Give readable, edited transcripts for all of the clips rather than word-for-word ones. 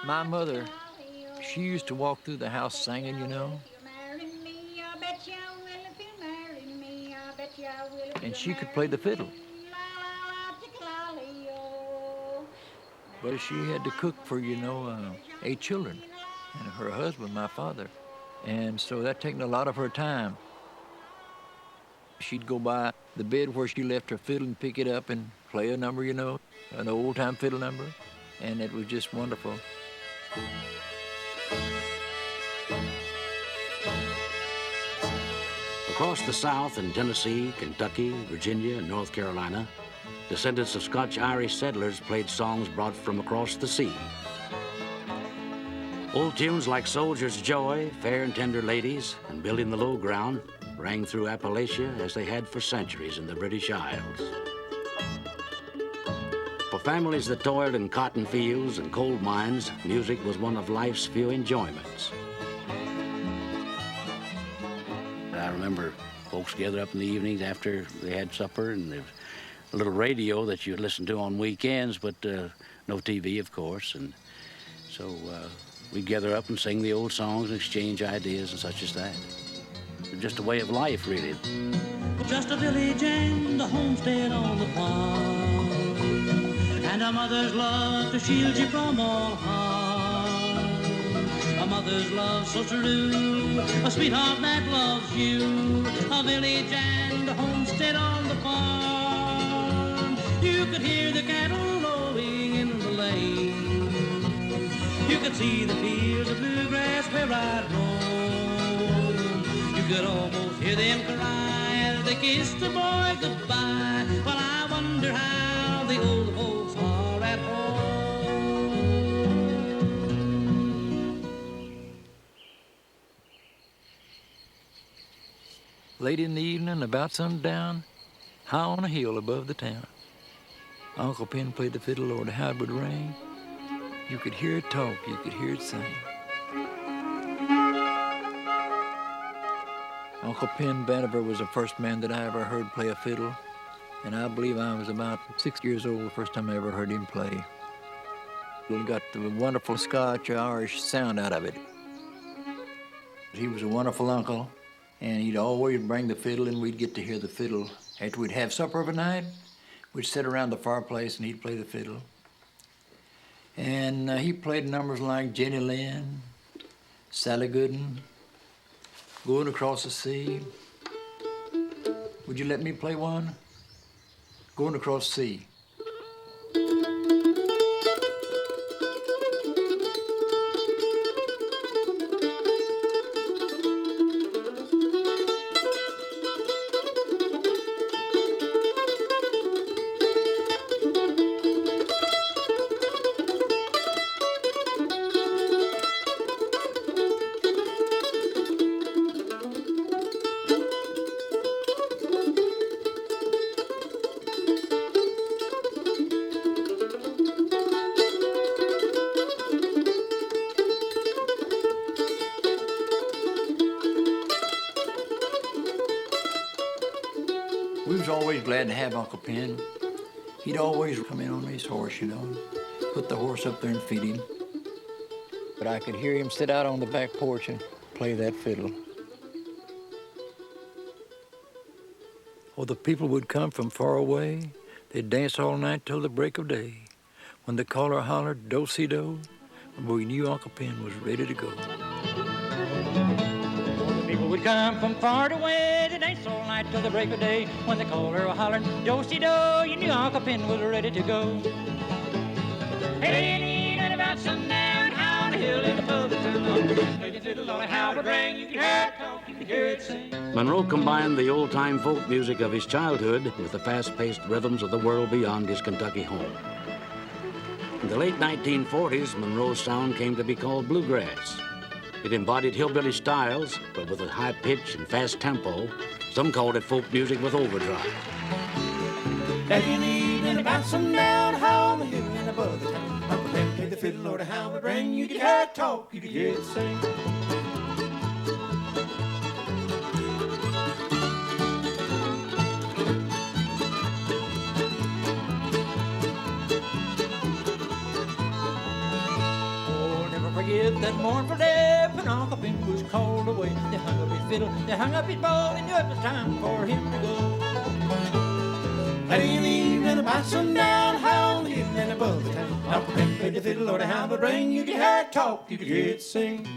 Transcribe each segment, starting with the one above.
My mother, she used to walk through the house singing, you know. And she could play the fiddle. But she had to cook for, 8 children and her husband, my father. And so that taken a lot of her time. She'd go by the bed where she left her fiddle and pick it up and play a number, an old-time fiddle number. And it was just wonderful. Across the South in Tennessee, Kentucky, Virginia, and North Carolina, descendants of Scotch-Irish settlers played songs brought from across the sea. Old tunes like Soldier's Joy, Fair and Tender Ladies, and Building the Low Ground rang through Appalachia as they had for centuries in the British Isles. For families that toiled in cotton fields and coal mines, music was one of life's few enjoyments. I remember folks gather up in the evenings after they had supper, and there was a little radio that you'd listen to on weekends, but no TV, of course. And so we'd gather up and sing the old songs and exchange ideas and such as that. Just a way of life, really. Just a village and a homestead on the farm, and a mother's love to shield you from all harm. A mother's love so true, a sweetheart that loves you. A village and a homestead on the farm. You could hear the cattle lowing in the lane. You could see the fields of bluegrass where I'd roam. You could almost hear them cry as they kissed the boy goodbye. Well, I wonder how the old folks are at home. Late in the evening, about sundown, high on a hill above the town, Uncle Pen played the fiddle, Lord, how it would ring. You could hear it talk, you could hear it sing. Uncle Pen Vandiver was the first man that I ever heard play a fiddle, and I believe I was about 6 years old the first time I ever heard him play. He got the wonderful Scotch-Irish sound out of it. He was a wonderful uncle, and he'd always bring the fiddle, and we'd get to hear the fiddle. After we'd have supper of a night, we'd sit around the fireplace, and he'd play the fiddle. And he played numbers like Jenny Lind, Sally Gooden, Going Across the Sea. Would you let me play one? Going Across the Sea. We was always glad to have Uncle Pen. He'd always come in on his horse, put the horse up there and feed him. But I could hear him sit out on the back porch and play that fiddle. Oh, the people would come from far away. They'd dance all night till the break of day. When the caller hollered, do-si-do, we knew Uncle Pen was ready to go. People would come from far away to dance all night till the break of day. When the caller hollered, do-si-do, you knew Uncle Pen was ready to go. Hey, at about sundown, high on the hill in the pub of town. Play the fiddle on a Howard ring, you can hear it talk, you can hear it sing. Monroe combined the old-time folk music of his childhood with the fast-paced rhythms of the world beyond his Kentucky home. In the late 1940s, Monroe's sound came to be called bluegrass. It embodied hillbilly styles, but with a high pitch and fast tempo. Some called it folk music with overdrive. Late in the evening, about sundown, high on the hill and above the town. Uncle Pen played the fiddle, Lord, how it rang. You could hear it talk, you could hear it sing. forget that mournful day when Uncle Ben was called away. They hung up his fiddle, they hung up his bow, and knew it was time for him to go. Late evening about sundown, howling the evening above the town. Uncle Ben played the fiddle, Lord, how it rang. You could hear it talk, you could hear it sing.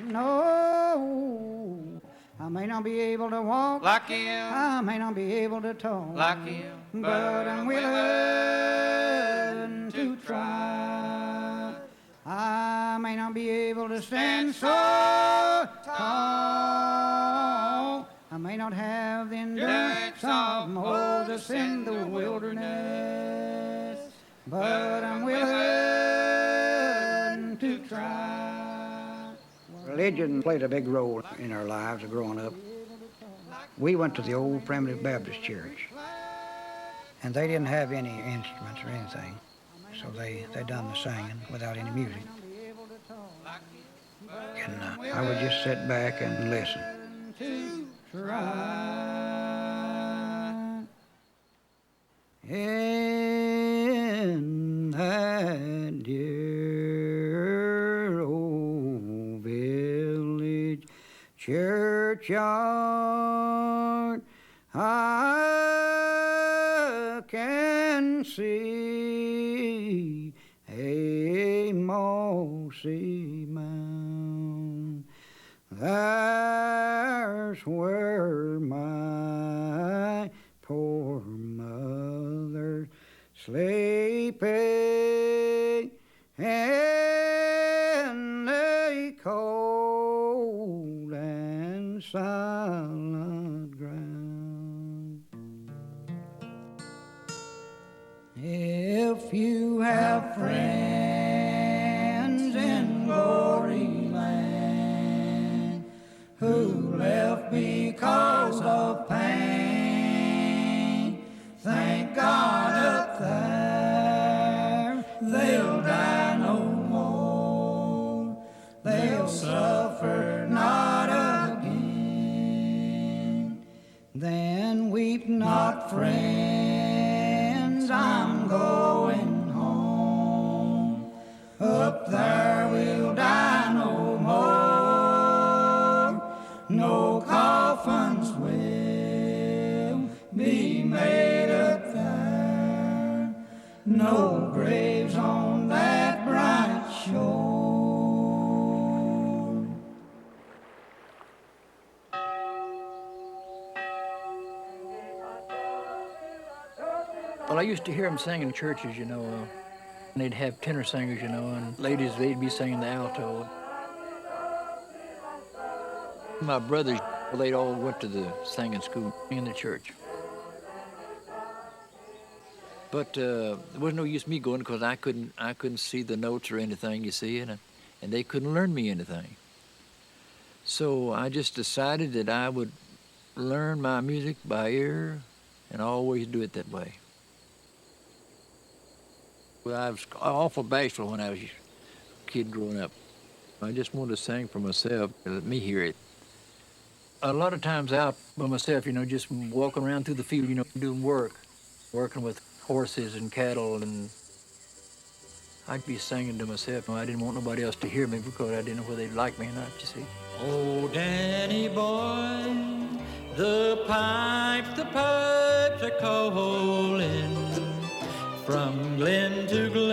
No, I may not be able to walk Like him, I may not be able to talk like him, but I'm willing to try. I may not be able to stand so tall. I may not have the endurance of Moses in the wilderness, but I'm willing to try. Religion played a big role in our lives growing up. We went to the old Primitive Baptist Church, and they didn't have any instruments or anything, so they done the singing without any music. And I would just sit back and listen. In that dear old village churchyard, I can see a mossy mound. There's where my poor mother's sleeping in a cold and silent ground. If you have friends in glory land who left because of pain, thank God up there they'll die no more. They'll suffer not again. Then weep not, friends, I'm going home. Up there we'll die no more. No coffins will be made up there. No graves on that bright shore. Well, I used to hear them sing in churches, you know. And they'd have tenor singers, you know, and ladies, they'd be singing the alto. My brothers, well, they'd all went to the singing school in the church. But there was no use me going because I couldn't see the notes or anything, you see, and they couldn't learn me anything. So I just decided that I would learn my music by ear and always do it that way. Well, I was awful bashful when I was a kid growing up. I just wanted to sing for myself, let me hear it. A lot of times out by myself, you know, just walking around through the field, you know, doing work, working with horses and cattle, and I'd be singing to myself. I didn't want nobody else to hear me because I didn't know whether they'd like me or not, you see. Oh, Danny boy, the pipes are calling from glen to glen.